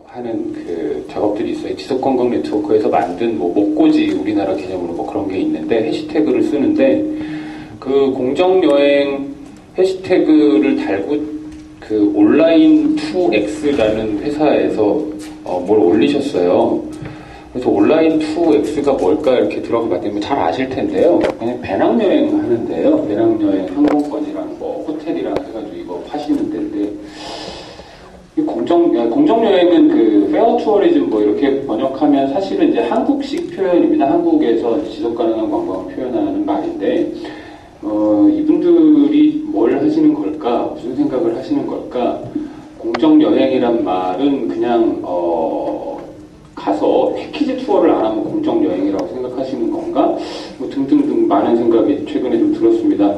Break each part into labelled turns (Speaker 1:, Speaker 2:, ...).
Speaker 1: 하는 그 작업들이 있어요. 지속관광 네트워크에서 만든 뭐 목고지 우리나라 개념으로 뭐 그런 게 있는데 해시태그를 쓰는데 그 공정여행 해시태그를 달고 그 온라인 2X라는 회사에서 뭘 올리셨어요. 그래서 온라인 2X가 뭘까 이렇게 들어가 봤더니 잘 아실 텐데요. 그냥 배낭여행 하는데요. 배낭여행 항공권이랑 뭐 호텔이랑 해가지고 이거 파시는 데인데 공정여행은 그 페어 투어리즘 뭐 이렇게 번역하면 사실은 이제 한국식 표현입니다. 한국에서 지속가능한 관광을 표현하는 말인데 이분들이 뭘 하시는 걸까? 무슨 생각을 하시는 걸까? 공정여행이란 말은 그냥 가서 패키지 투어를 안 하면 공정여행이라고 생각하시는 건가? 뭐 등등등 많은 생각이 최근에 좀 들었습니다.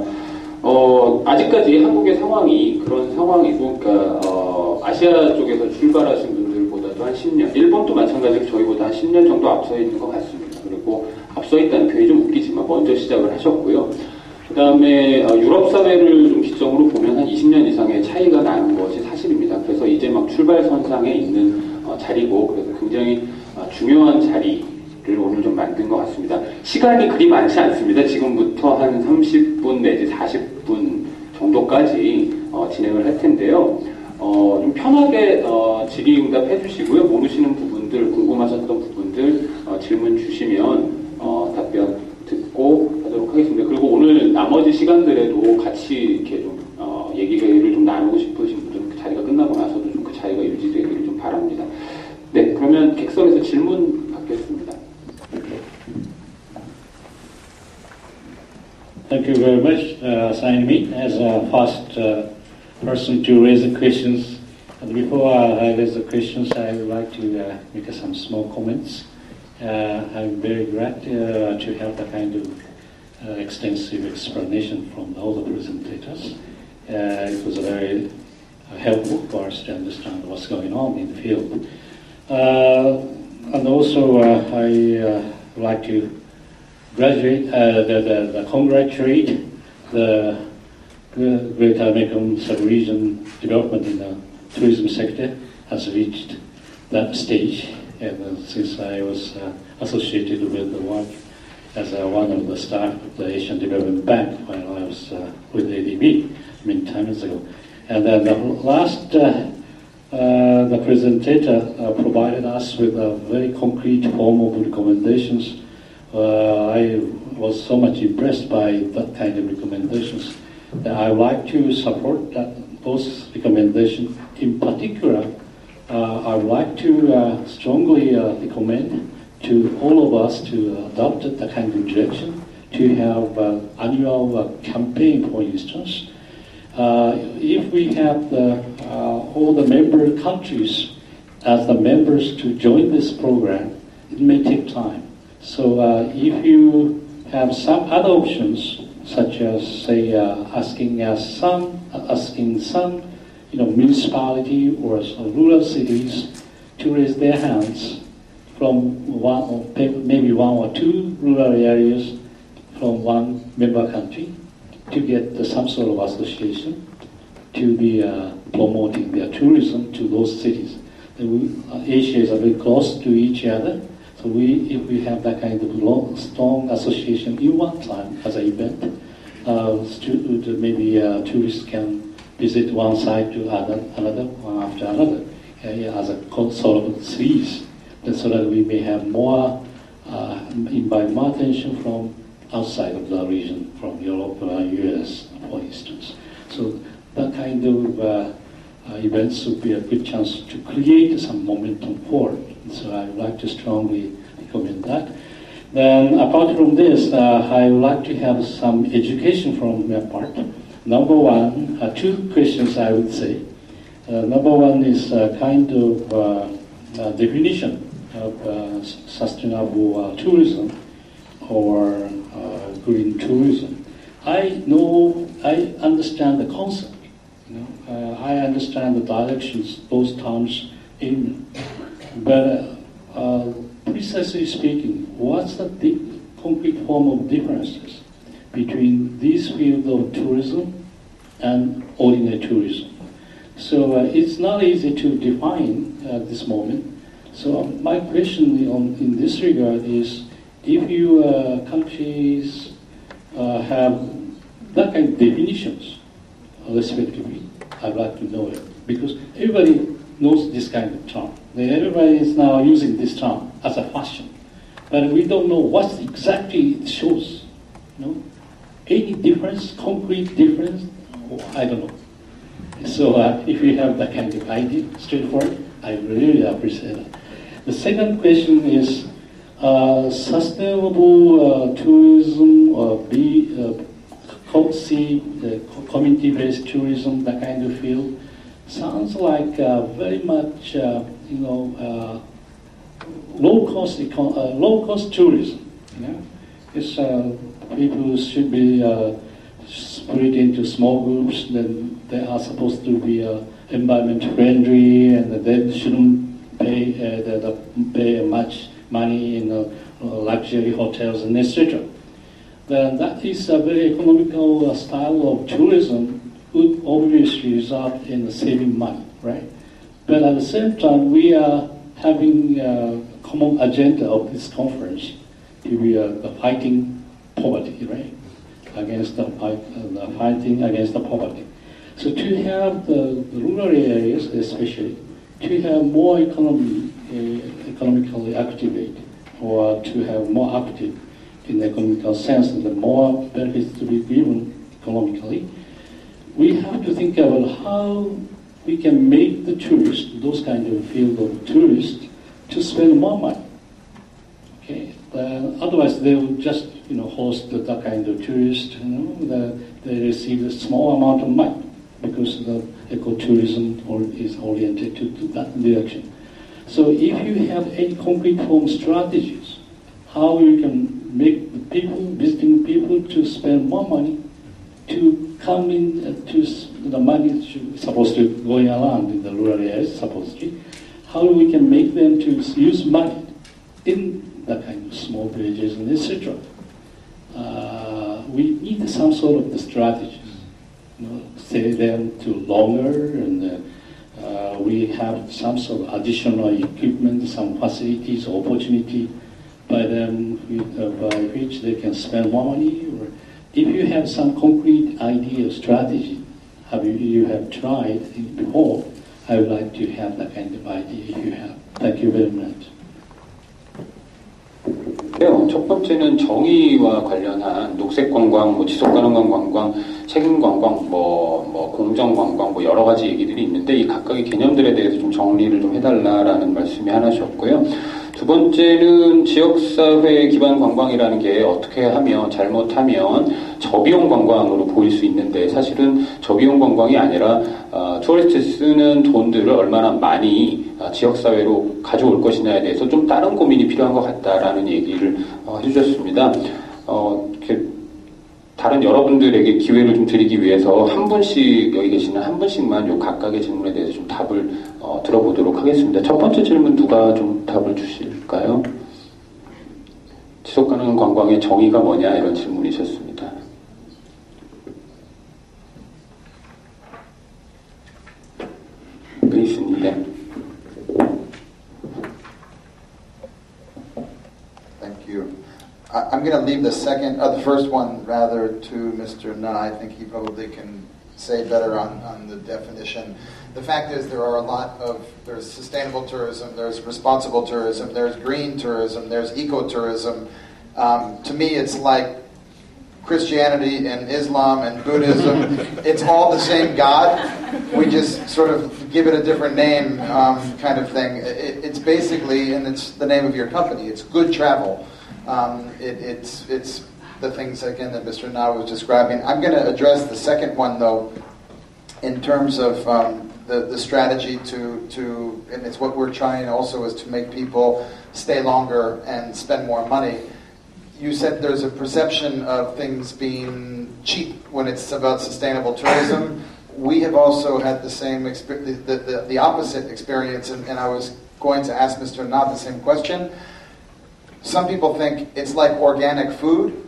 Speaker 1: 아직까지 한국의 상황이 그런 상황이고, 그러니까 아시아 쪽에서 출발하신 분들보다도 한 10년, 일본도 마찬가지로 저희보다 한 10년 정도 앞서 있는 것 같습니다. 그리고 앞서 있다는 표현이 좀 웃기지만 먼저 시작을 하셨고요. 그 다음에 유럽 사회를 좀 기점으로 보면 한 20년 이상의 차이가 나는 것이 사실입니다. 그래서 이제 막 출발선상에 있는 자리고, 그래서 굉장히 중요한 자리를 오늘 좀 만든 것 같습니다. 시간이 그리 많지 않습니다. 지금부터 한 30분 내지 40분 정도까지 진행을 할 텐데요. 좀 편하게 질의응답 해주시고요. 모르시는 부분들, 궁금하셨던 부분들 질문 주시면 답변 듣고 하도록 하겠습니다. 그리고 오늘 나머지 시간들에도 같이 이렇게 좀 얘기를 좀 나누고 싶으신 분들은 그 자리가 끝나고 나서도 좀 그 자리가 유지되기를 좀 바랍니다. 네, 그러면 객석에서 질문 받겠습니다.
Speaker 2: Thank you very much, assigning me as a first person to raise the questions. And before I raise the questions, I would like to make some small comments. I'm very glad to have the kind of extensive explanation from all the presentators. It was very helpful for us to understand what's going on in the field. And also, I would like to congratulate the Greater American Sub-region development in the tourism sector has reached that stage. And since I was associated with the work as one of the staff of the Asian Development Bank while I was with ADB many times ago. And then the last, the presenter provided us with a very concrete form of recommendations. I was so much impressed by that kind of recommendations that I would like to support those recommendations. In particular, I would like to strongly recommend to all of us to adopt the kind of direction to have annual campaign, for instance. If we have all the member countries as the members to join this program, it may take time. So if you have some other options, such as say asking some municipality or rural cities to raise their hands from maybe one or two rural areas from one member country to get some sort of association to be promoting their tourism to those cities. Asia is very close to each other, so if we have that kind of strong association in one time as an event, maybe tourists can visit one side to another, one after another, as a sort of series, so that we may have more, invite more attention from outside of the region, from Europe or US, for instance. So that kind of events would be a good chance to create some momentum forward. So I would like to strongly recommend that. Then apart from this, I would like to have some education from my part. Number one, two questions I would say. Number one is kind of definition of sustainable tourism or green tourism. I understand the concept. I understand the directions those terms aim, but precisely speaking, what's the concrete form of differences between this field of tourism and ordinary tourism? So it's not easy to define at this moment. So my question in this regard is, if you countries have that kind of definitions, respectively, I'd like to know it, because everybody knows this kind of term. Everybody is now using this term as a fashion, but we don't know what exactly it shows. Any difference, concrete difference? I don't know. So if you have that kind of idea, straightforward, I really appreciate it. The second question is sustainable tourism or community-based tourism, that kind of field, sounds like very much low-cost tourism. It's, people should be split into small groups. Then they are supposed to be environment friendly, and they shouldn't pay much money in luxury hotels and etc. Then that is a very economical style of tourism, would obviously result in saving money, right? But at the same time, we are having a common agenda of this conference to be the fighting poverty, right? Against the fighting against the poverty. So to have the rural areas, especially, to have more economically activate, or to have more active in the economical sense, and the more benefits to be given economically, we have to think about how we can make the tourists, those kind of field of tourists, to spend more money. Okay, otherwise they will just host that kind of tourists. They receive a small amount of money because the ecotourism is oriented to that direction. So if you have any concrete form strategies, how you can make the people, visiting people, to spend more money to come in to the money supposed to going around in the rural areas, supposedly, how we can make them to use money in that kind of small villages and etc. We need some sort of the strategies, stay them to longer, and we have some sort of additional equipment, some facilities, opportunity by them by which they can spend more money. Or if you have some concrete idea or strategy, you have tried before, I would like to have that kind of idea if you have. Thank you very much.
Speaker 1: 첫 번째는 정의와 관련한 녹색 관광, 지속 가능한 관광, 책임 관광, 공정 관광, 여러 가지 얘기들이 있는데 이 각각의 개념들에 대해서 좀 정리를 좀 해달라라는 말씀이 하나셨고요. 두 번째는 지역사회 기반 관광이라는 게 어떻게 하면 잘못하면 저비용 관광으로 보일 수 있는데 사실은 저비용 관광이 아니라 투어리스트 쓰는 돈들을 얼마나 많이 지역사회로 가져올 것이냐에 대해서 좀 다른 고민이 필요한 것 같다라는 얘기를 해주셨습니다. 다른 여러분들에게 기회를 좀 드리기 위해서 한 분씩, 여기 계시는 한 분씩만 요 각각의 질문에 대해서 좀 답을 들어보도록 하겠습니다. 첫 번째 질문 누가 좀 답을 주실까요? 지속가능한 관광의 정의가 뭐냐 이런 질문이셨습니다. 그리스인데.
Speaker 3: Thank you. I'm going to leave the first one rather to Mr. Na. I think he probably can say better on the definition. The fact is there's sustainable tourism, there's responsible tourism, there's green tourism, there's ecotourism. To me, it's like Christianity and Islam and Buddhism. It's all the same God. We just sort of give it a different name, kind of thing. It's basically, and it's the name of your company, it's good travel. It's the things, again, that Mr. Na was describing. I'm going to address the second one, though, in terms of the strategy to, and it's what we're trying also, is to make people stay longer and spend more money. You said there's a perception of things being cheap when it's about sustainable tourism. We have also had the same the opposite experience, and I was going to ask Mr. Na the same question. Some people think it's like organic food.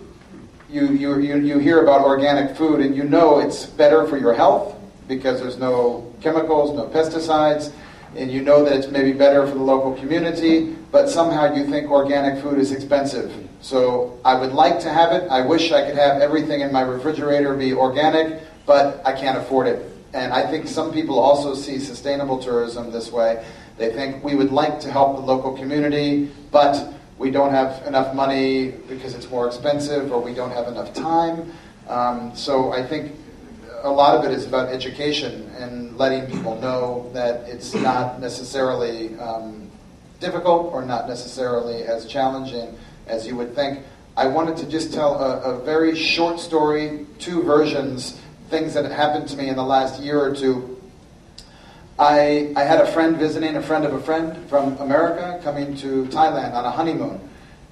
Speaker 3: You hear about organic food and you know it's better for your health, because there's no chemicals, no pesticides, and you know that it's maybe better for the local community, but somehow you think organic food is expensive. So I would like to have it. I wish I could have everything in my refrigerator be organic, but I can't afford it. And I think some people also see sustainable tourism this way. They think we would like to help the local community, but we don't have enough money because it's more expensive, or we don't have enough time. So I think a lot of it is about education and letting people know that it's not necessarily difficult or not necessarily as challenging as you would think. I wanted to just tell a very short story, 2 versions, things that happened to me in the last year or 2. I had a friend visiting a friend of a friend from America coming to Thailand on a honeymoon,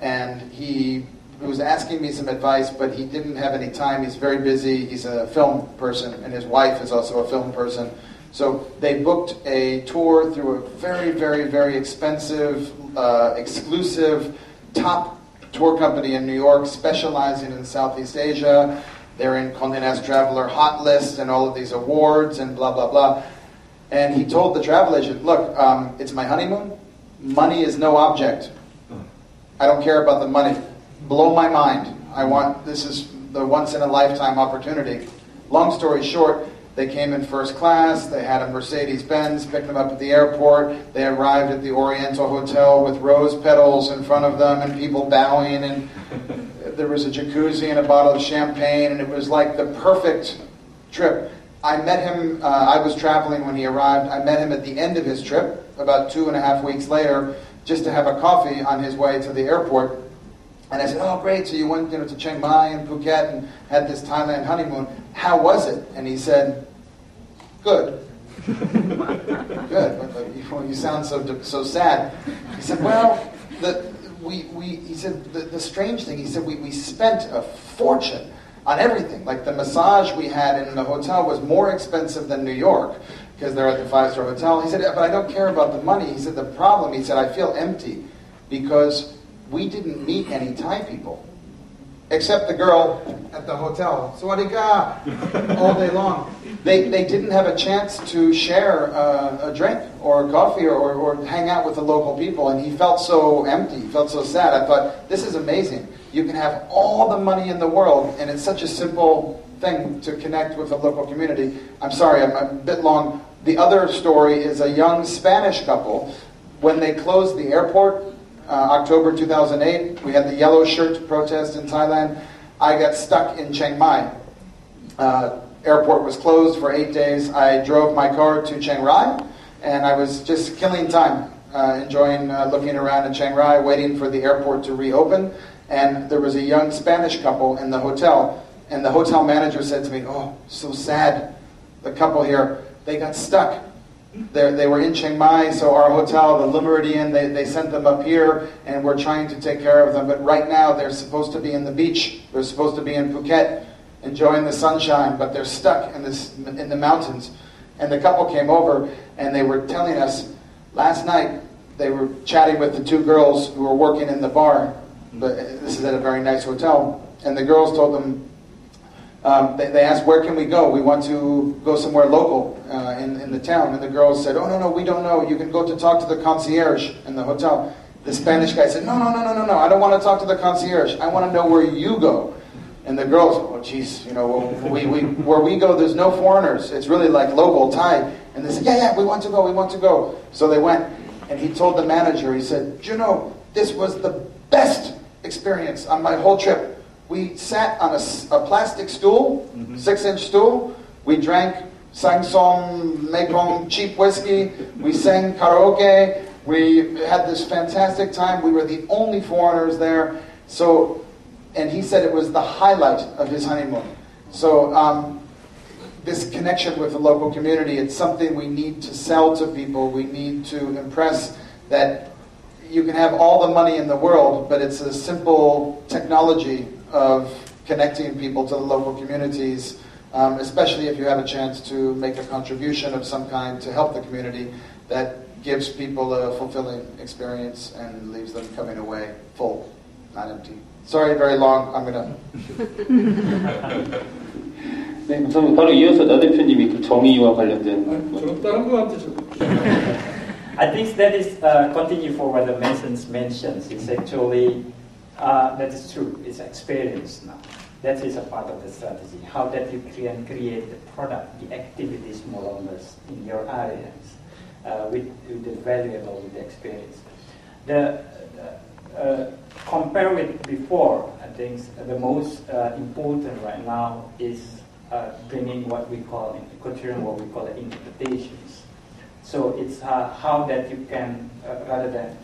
Speaker 3: and he was asking me some advice, but he didn't have any time. He's very busy. He's a film person, and his wife is also a film person. So they booked a tour through a very, very, very expensive, exclusive, top tour company in New York, specializing in Southeast Asia. They're in Condé Nast Traveler Hot List and all of these awards and blah, blah, blah. And he told the travel agent, look, it's my honeymoon. Money is no object. I don't care about the money. Blow my mind. This is the once-in-a-lifetime opportunity. Long story short, they came in first class. They had a Mercedes-Benz, picked them up at the airport. They arrived at the Oriental Hotel with rose petals in front of them and people bowing. And there was a jacuzzi and a bottle of champagne. And it was like the perfect trip. I met him, I was traveling when he arrived. I met him at the end of his trip, about 2.5 weeks later, just to have a coffee on his way to the airport. And I said, oh, great, so you went to Chiang Mai and Phuket and had this Thailand honeymoon. How was it? And he said, good. Good. You sound so sad. He said, well, the strange thing, he said, we spent a fortune on everything. Like the massage we had in the hotel was more expensive than New York because they're at the 5-star hotel. He said, but I don't care about the money. He said, the problem, he said, I feel empty because we didn't meet any Thai people except the girl at the hotel. Sawadee all day long. They didn't have a chance to share a drink or coffee or hang out with the local people, and he felt so empty, he felt so sad. I thought, this is amazing. You can have all the money in the world, and it's such a simple thing to connect with the local community. I'm sorry, I'm a bit long. The other story is a young Spanish couple. When they closed the airport, October 2008, we had the yellow shirt protest in Thailand. I got stuck in Chiang Mai. Airport was closed for 8 days. I drove my car to Chiang Rai, and I was just killing time, enjoying looking around in Chiang Rai, waiting for the airport to reopen. And there was a young Spanish couple in the hotel, and the hotel manager said to me, oh, so sad, the couple here, they got stuck. They were in Chiang Mai, so our hotel, the Le Méridien, they sent them up here, and we're trying to take care of them. But right now, they're supposed to be in the beach. They're supposed to be in Phuket, enjoying the sunshine, but they're stuck in the mountains. And the couple came over, and they were telling us, last night, they were chatting with the 2 girls who were working in the bar. But this is at a very nice hotel. And the girls told them, they asked, where can we go? We want to go somewhere local in the town. And the girls said, oh, no, we don't know. You can go to talk to the concierge in the hotel. The Spanish guy said, no, I don't want to talk to the concierge. I want to know where you go. And the girls, oh, geez, where we go, there's no foreigners. It's really like local Thai. And they said, yeah, we want to go. So they went, and he told the manager, he said, this was the best experience on my whole trip. We sat on a plastic stool, 6-inch stool. We drank Sang-Som, Mekong cheap whiskey. We sang karaoke. We had this fantastic time. We were the only foreigners there. And he said it was the highlight of his honeymoon. So this connection with the local community, it's something we need to sell to people. We need to impress that you can have all the money in the world, but it's a simple technology of connecting people to the local communities, especially if you have a chance to make a contribution of some kind to help the community, that gives people a fulfilling experience and leaves them coming away full, not empty. Sorry, very long. I'm going to...
Speaker 1: 네, 감사합니다. 바로 이어서 나 대표님이 그 정의와 관련된.
Speaker 4: 저는 다른 거 같아요.
Speaker 5: I think that is continue for what the Masons mentions. It's actually that is true. It's experience now. That is a part of the strategy. How that you can create the product, the activities more or less in your areas with the valuable with the experience. Compare with before, I think the most important right now is bringing what we call in ecotourism, what we call interpretations. So it's how that you can, rather than,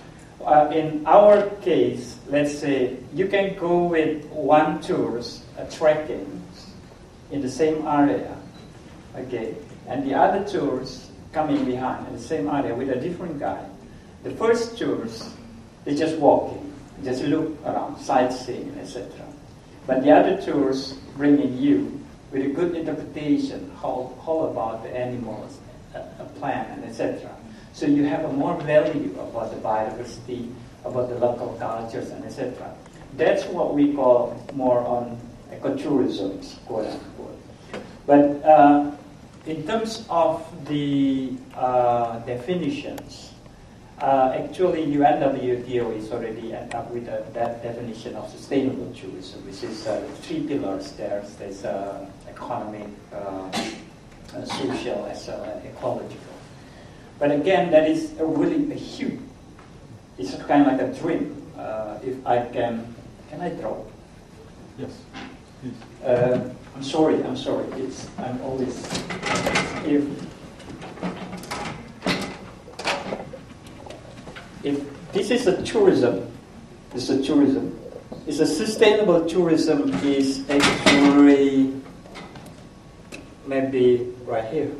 Speaker 5: in our case, let's say you can go with one tourist trekking in the same area, okay, and the other tourists coming behind in the same area with a different guide. The first tourist is just walking, just look around, sightseeing, etc. But the other tourists bringing you with a good interpretation, how about the animals, a plant, and etc. So you have a more value about the biodiversity, about the local cultures, and etc. That's what we call more on ecotourism, quote unquote. But in terms of the definitions, actually UNWTO is already end up with that definition of sustainable tourism, which is three pillars there. There's economic, social, as well as ecological. But again, that is really a huge, it's kind of like a dream. If I can I draw?
Speaker 4: Yes.
Speaker 5: I'm sorry. I'm always, if this is a tourism, it's a sustainable tourism is actually maybe right here.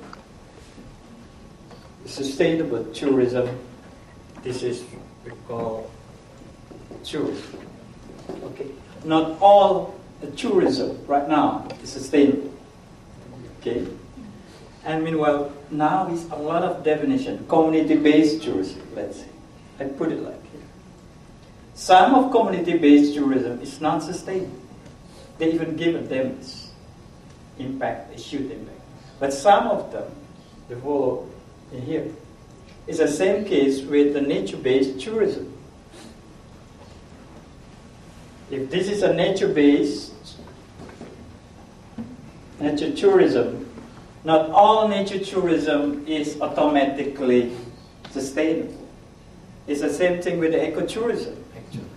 Speaker 5: Sustainable tourism, this is we call tourism. Okay, not all the tourism right now is sustainable. Okay, and meanwhile now is a lot of definition. Community-based tourism, let's say. I put it like here. Some of community-based tourism is not sustainable. They even give a damage impact, a huge impact. But some of them, they follow in here. It's the same case with the nature-based tourism. If this is a nature-based nature tourism, not all nature tourism is automatically sustainable. It's the same thing with the ecotourism, actually.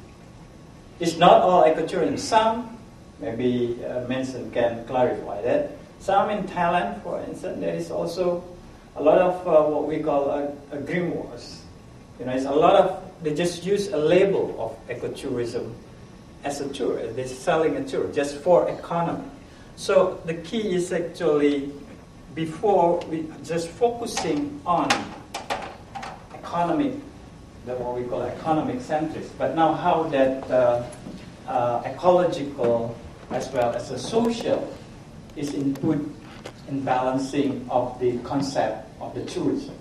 Speaker 5: It's not all ecotourism. Some, maybe Manson can clarify that. Some in Thailand, for instance, there is also a lot of what we call greenwash. You know, it's a lot of, they just use a label of ecotourism as a tour. They're selling a tour just for economy. So the key is actually, before we just focusing on economic, what we call economic centric, but now how that ecological as well as the social is input in balancing of the concept of the tourism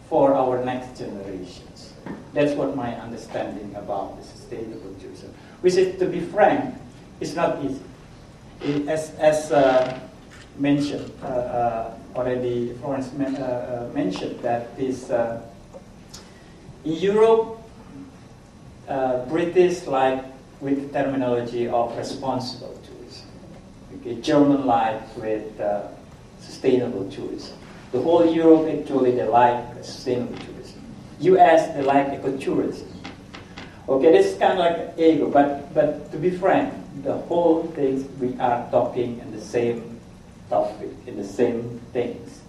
Speaker 5: for our next generations. That's what my understanding about the sustainable tourism. Which is, to be frank, it's not easy. As mentioned, already Florence mentioned that this in Europe, British like with the terminology of responsible tourism. Okay, German like with sustainable tourism. The whole Europe actually they like sustainable tourism. US they like ecotourism. Okay, this is kind of like ego, but to be frank, the whole things we are talking in the same topic, in the same things.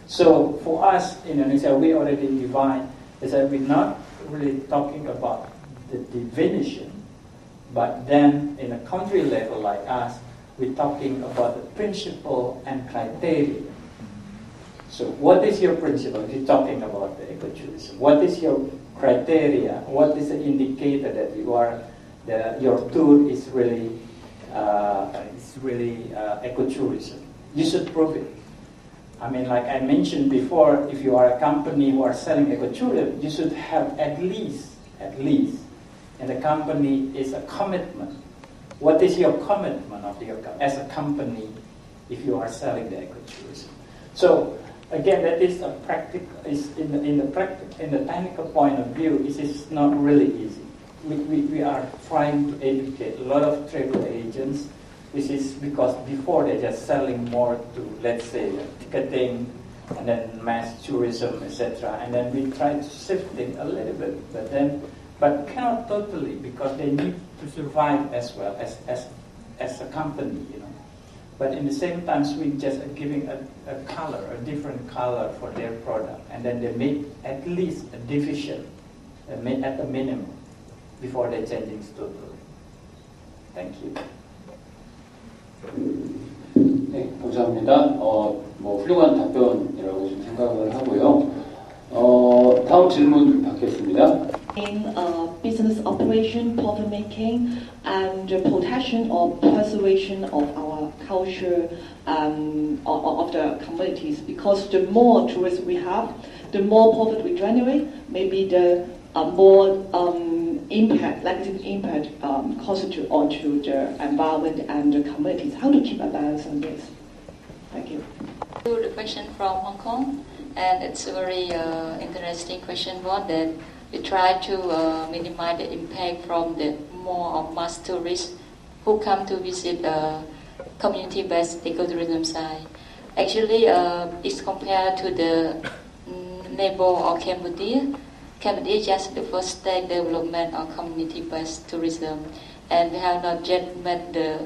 Speaker 5: So for us in Indonesia, we already divide. Is that we're not really talking about the definition, but then in a country level like us, we're talking about the principle and criteria. So what is your principle? You're talking about the ecotourism. What is your criteria? What is the indicator that you are, your tour is really ecotourism? You should prove it. I mean, like I mentioned before, if you are a company who are selling ecotourism, you should have at least, and the company is a commitment. What is your commitment of your as a company? if you are selling the ecotourism. So again, that is a practical. Is in the technical point of view, it is not really easy. We are trying to educate a lot of travel agents, which is because before they're just selling more to, let's say, ticketing and then mass tourism, etc. And then we try to shift it a little bit, but cannot totally, because they need to survive as well as a company, you know. But in the same time, we just are giving a color, a different color for their product, and then they make at least a division at the minimum before they're changing totally. Thank you.
Speaker 1: 네, 감사합니다. 뭐 훌륭한 답변이라고 좀 생각을 하고요. 다음 질문 받겠습니다.
Speaker 6: In business operation, profit making, and protection or preservation of our culture of the communities. Because the more tourists we have, the more profit we generate. Maybe the more negative impact constitute onto the environment and the communities. How to keep a balance on this? Thank you.
Speaker 7: The question from Hong Kong, and it's a very interesting question. One that we try to minimize the impact from the more of mass tourists who come to visit community-based ecotourism site. Actually, it's compared to the Nepal or Cambodia. Cambodia is just the first stage development of community-based tourism, and we have not yet met the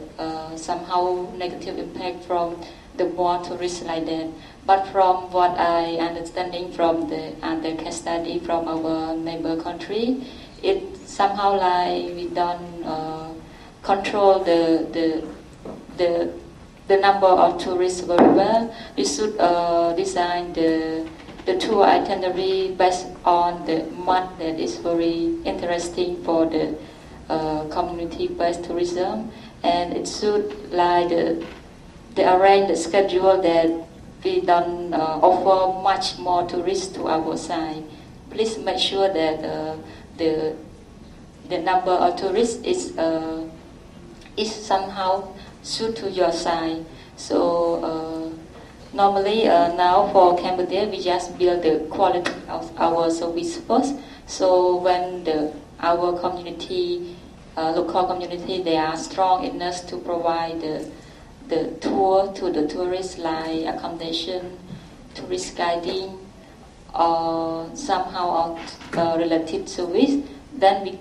Speaker 7: somehow negative impact from the more tourists like that. But from what I understanding from the case study from our neighbor country, it somehow like we don't control the number of tourists very well. We should design the tour itinerary based on the month that is very interesting for the community-based tourism, and it should like the arrange the schedule that we don't offer much more tourists to our side. Please make sure that the number of tourists is somehow suit to your side. So normally now for Cambodia, we just build the quality of our service first. So when our community, local community, they are strong enough to provide the tour to the tourists, like accommodation, tourist guiding, or somehow related service, then we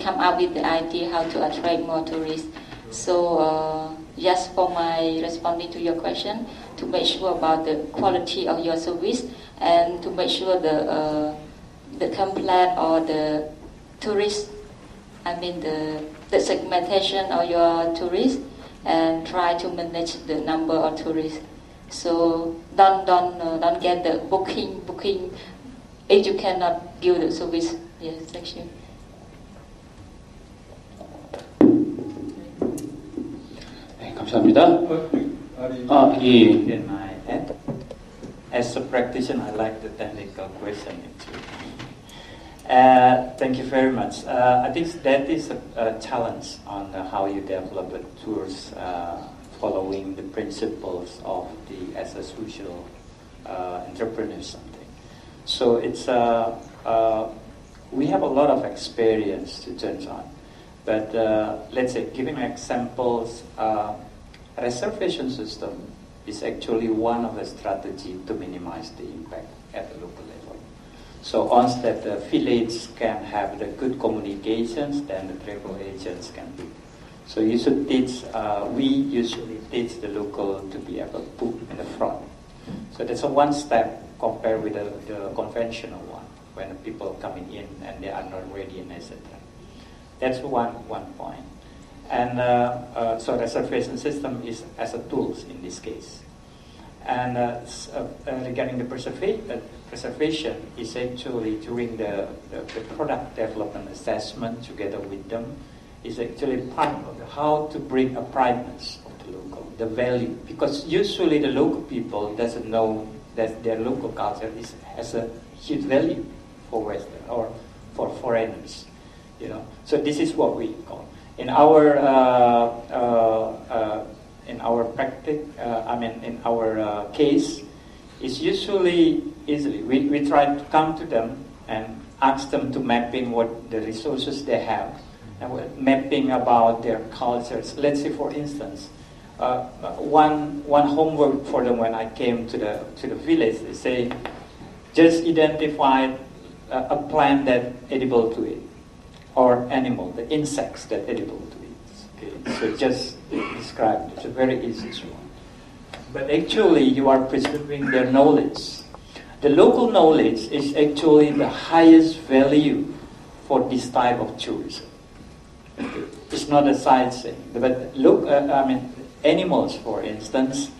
Speaker 7: come up with the idea how to attract more tourists. So just for my responding to your question, to make sure about the quality of your service and to make sure the complaint or the tourist, I mean the segmentation of your tourists, and try to manage the number of tourists. So don't get the booking if you cannot give the service. Yes, thank you.
Speaker 1: 네, 감사합니다. 예.
Speaker 5: Can I add? As a practitioner, I like the technical question too. Thank you very much. I think that is a challenge on how you develop the tours following the principles of the ASES20101030 entrepreneurs something. So it's we have a lot of experience to judge on, but let's say giving examples, reservation system is actually one of the strategies to minimize the impact at the local level. So once that the village can have the good communications, then the travel agents can do. So you should teach, we usually teach the local to be able to put in the front. So that's a one step compared with the conventional one, when the people coming in and they are not ready and etc. That's one point. And so reservation system is as a tools in this case. And regarding the preservation is actually during the product development assessment together with them is actually part of how to bring uprightness of the local, the value. Because usually the local people doesn't know that their local culture has a huge value for Western or for foreigners, you know. So this is what we call. In our in our practice, in our case, is usually easily. We try to come to them and ask them to mapping what the resources they have, and mapping about their cultures. Let's say, for instance, one homework for them when I came to the village, they say, just identify a plant that edible to eat, or animal, the insects that edible to eat. Okay, so just describe. It's a very easy one. But actually, you are preserving their knowledge. The local knowledge is actually the highest value for this type of tourism. Okay. It's not a sightseeing. But look, animals, for instance,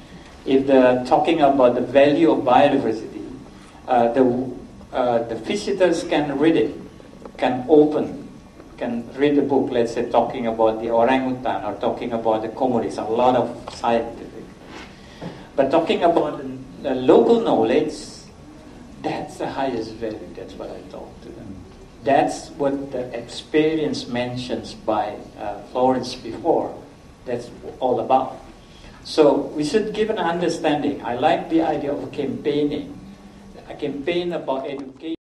Speaker 5: if they're talking about the value of biodiversity, the visitors can read it, can read the book, let's say, talking about the orangutan or talking about the komodos, a lot of scientific. But talking about the local knowledge, that's the highest value. That's what I talk to them. That's what the experience mentions by Florence before. That's all about. So we should give an understanding. I like the idea of campaigning. A campaign about education.